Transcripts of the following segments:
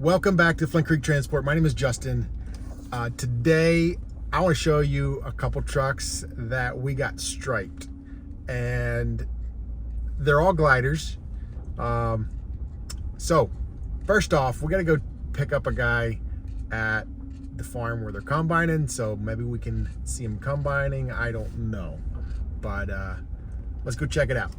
Welcome back to Flint Creek Transport. My name is Justin. Today, I want to show you a couple trucks that we got striped. And they're all gliders. So, first off, we got to go pick up a guy at the farm where they're combining. So maybe we can see him combining. I don't know. But let's go check it out.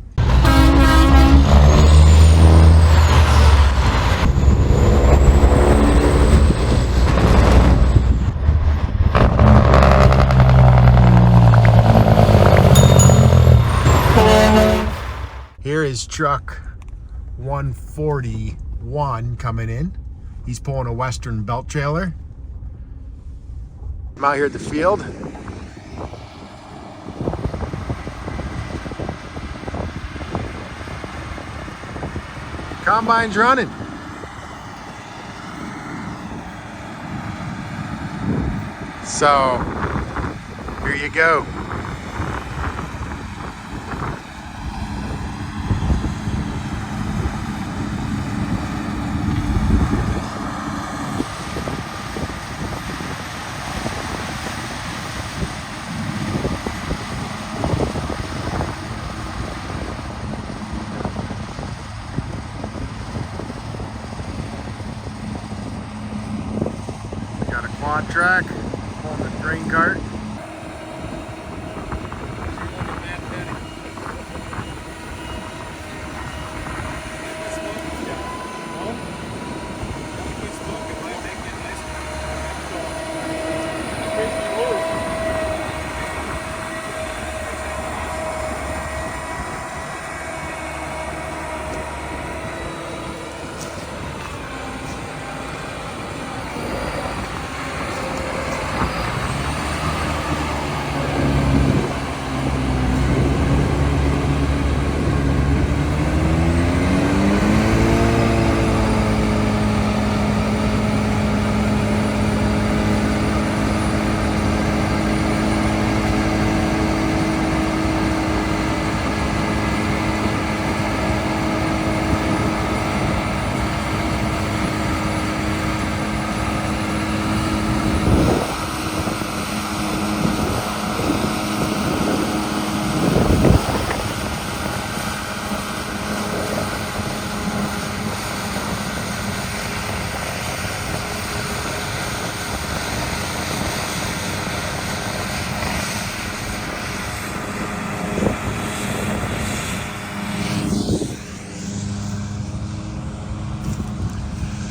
Here is truck 141 coming in. He's pulling a Western belt trailer. I'm out here at the field. Combine's running. So, here you go. Got a quad track, pulling the grain cart.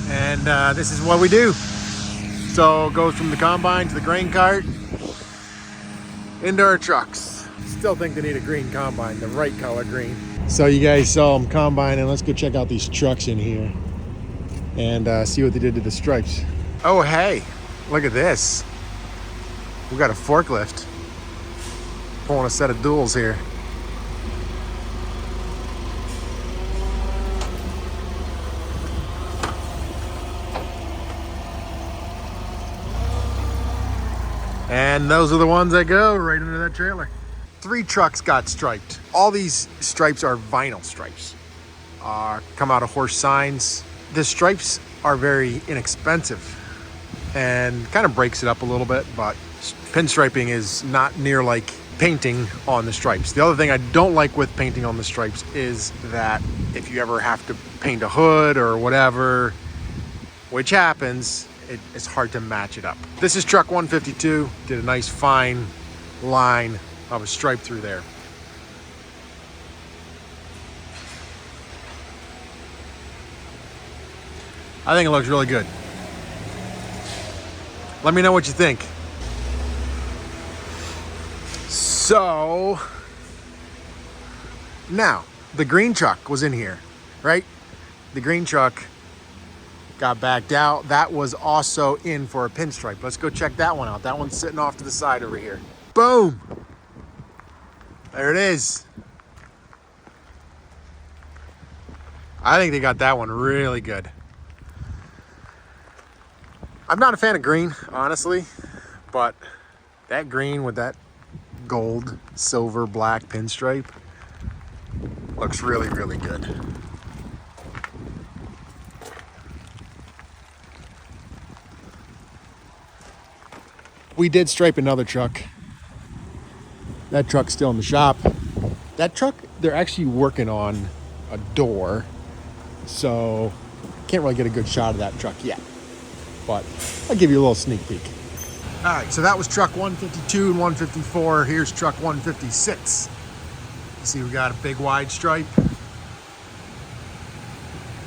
And this is what we do. So it goes from the combine to the grain cart into our trucks. Still think they need a green combine, the right color green. So you guys saw them combine, and let's go check out these trucks in here and see what they did to the stripes. Oh, hey, look at this. We got a forklift pulling a set of duals here. And those are the ones that go right into that trailer. 3 trucks got striped. All these stripes are vinyl stripes. Come out of horse signs. The stripes are very inexpensive and kind of breaks it up a little bit, but pinstriping is not near like painting on the stripes. The other thing I don't like with painting on the stripes is that if you ever have to paint a hood or whatever, which happens, it's hard to match it up. This is truck 152. Did a nice fine line of a stripe through there. I think it looks really good. Let me know what you think. So, now, the green truck was in here, right? The green truck got backed out. That was also in for a pinstripe. Let's go check that one out. That one's sitting off to the side over here. Boom! There it is. I think they got that one really good. I'm not a fan of green, honestly, but that green with that gold, silver, black pinstripe looks really, really good. We did stripe another truck. That truck's still in the shop. That truck, they're actually working on a door, so can't really get a good shot of that truck yet. But I'll give you a little sneak peek. All right, so that was truck 152 and 154. Here's truck 156. See, we got a big wide stripe.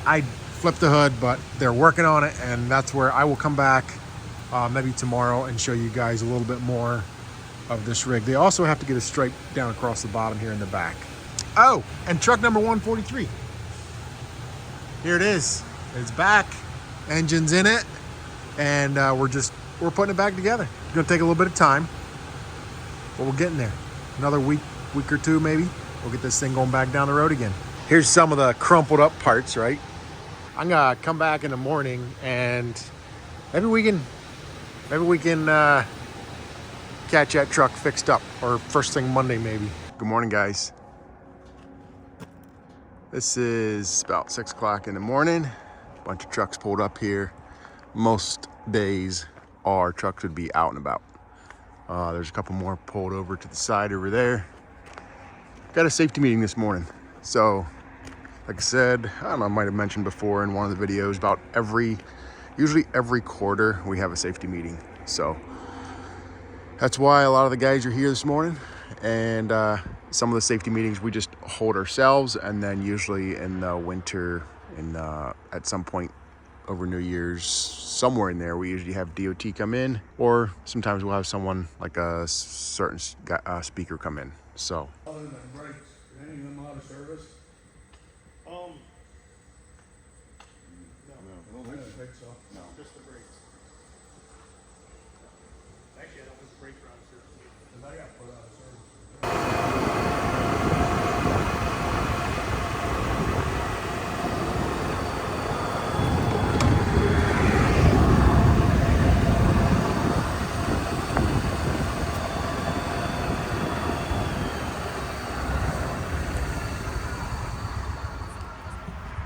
I flipped the hood, but they're working on it, and that's where I will come back maybe tomorrow and show you guys a little bit more of this rig. They also have to get a stripe down across the bottom here in the back. Oh, and truck number 143. Here it is. It's back. Engine's in it, and we're putting it back together. It's gonna take a little bit of time, but we're getting there. Another week or two maybe, we'll get this thing going back down the road again. Here's some of the crumpled up parts, right? I'm gonna come back in the morning and maybe we can catch that truck fixed up, or first thing Monday maybe. Good morning, guys. This is about 6 o'clock in the morning. A bunch of trucks pulled up here. Most days our trucks would be out and about. There's a couple more pulled over to the side over there. Got a safety meeting this morning. So, like I said, I don't know, I might have mentioned before in one of the videos, about usually every quarter we have a safety meeting. So that's why a lot of the guys are here this morning. And some of the safety meetings we just hold ourselves, and then usually in the winter, at some point over New Year's, somewhere in there, we usually have DOT come in, or sometimes we'll have someone like a certain speaker come in. So. Other than brakes, any of them out of service? No. I don't think so. No. Just the brakes. Actually, I don't think the brakes are out of service. Because I got put out of service.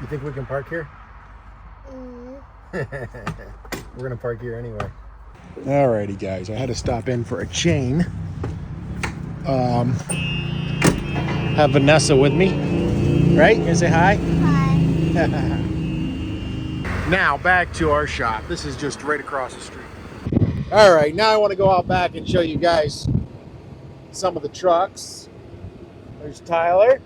You think we can park here? We're gonna park here anyway. Alrighty, guys, I had to stop in for a chain. Have Vanessa with me, right? You gonna say hi? Hi. Now back to our shop. This is just right across the street. All right, now I want to go out back and show you guys some of the trucks. There's Tyler.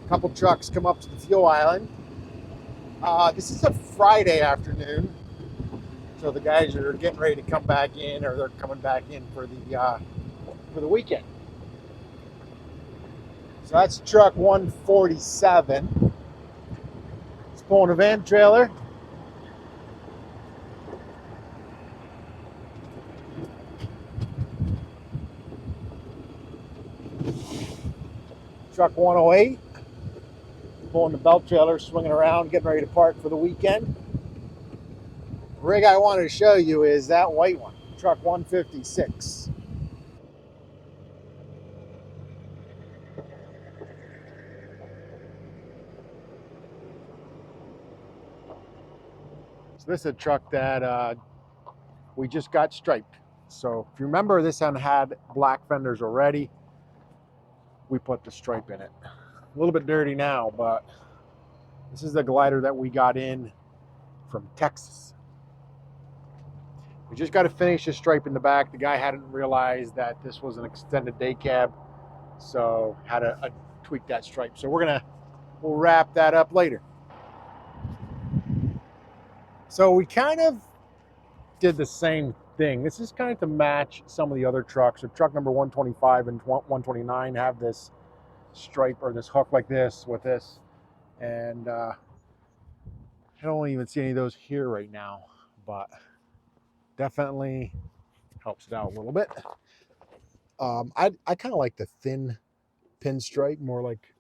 A couple trucks come up to the fuel island. This is a Friday afternoon, so the guys are getting ready to come back in, or they're coming back in for the weekend. So that's truck 147. It's pulling a van trailer. Truck 108. Pulling the belt trailer, swinging around, getting ready to park for the weekend. The rig I wanted to show you is that white one, truck 156. So this is a truck that we just got striped. So if you remember, this one had black fenders already. We put the stripe in it. A little bit dirty now, but this is the glider that we got in from Texas. We just got to finish the stripe in the back. The guy hadn't realized that this was an extended day cab, so had to tweak that stripe. So we'll wrap that up later. So we kind of did the same thing. This is kind of to match some of the other trucks. So truck number 125 and 129 have this stripe or this hook like this with this, and I don't even see any of those here right now, but definitely helps it out a little bit. I kind of like the thin pinstripe, more like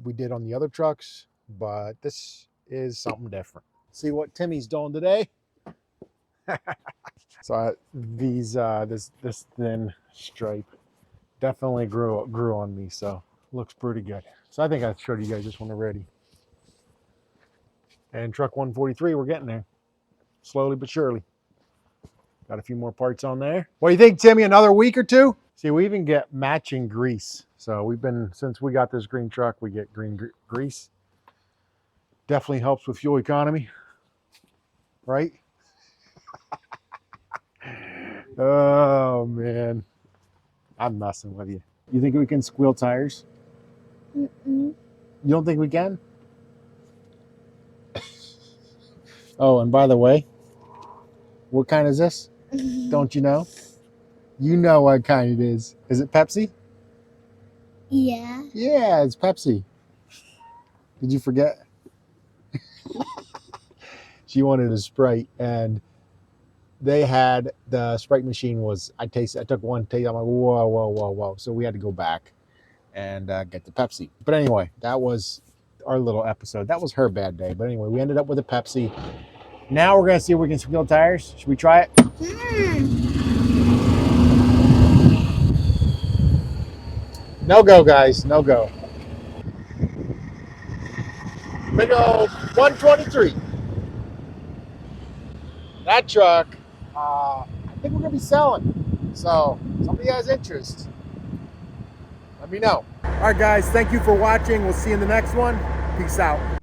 we did on the other trucks, but this is something different. See what Timmy's doing today. So this thin stripe definitely grew on me, so looks pretty good. So I think I showed you guys this one already. And truck 143, we're getting there. Slowly but surely. Got a few more parts on there. What do you think, Timmy? Another week or two? See, we even get matching grease. So we've been, since we got this green truck, we get green grease. Definitely helps with fuel economy, right? Oh, man. I'm messing with you. You think we can squeal tires? You don't think we can? Oh, and by the way, what kind is this? Don't you know? You know what kind it is. Is it Pepsi? Yeah. Yeah, it's Pepsi. Did you forget? She wanted a Sprite, and they had the Sprite machine was, I took one taste, I'm like, whoa, whoa, whoa, whoa. So we had to go back and get the Pepsi. But anyway, that was our little episode. That was her bad day. But anyway, we ended up with a Pepsi. Now we're gonna see if we can squeal tires. Should we try it? No go, guys. No go. Big old 123. That truck, I think we're gonna be selling. So, if somebody has interest, let me know. All right, guys. Thank you for watching. We'll see you in the next one. Peace out.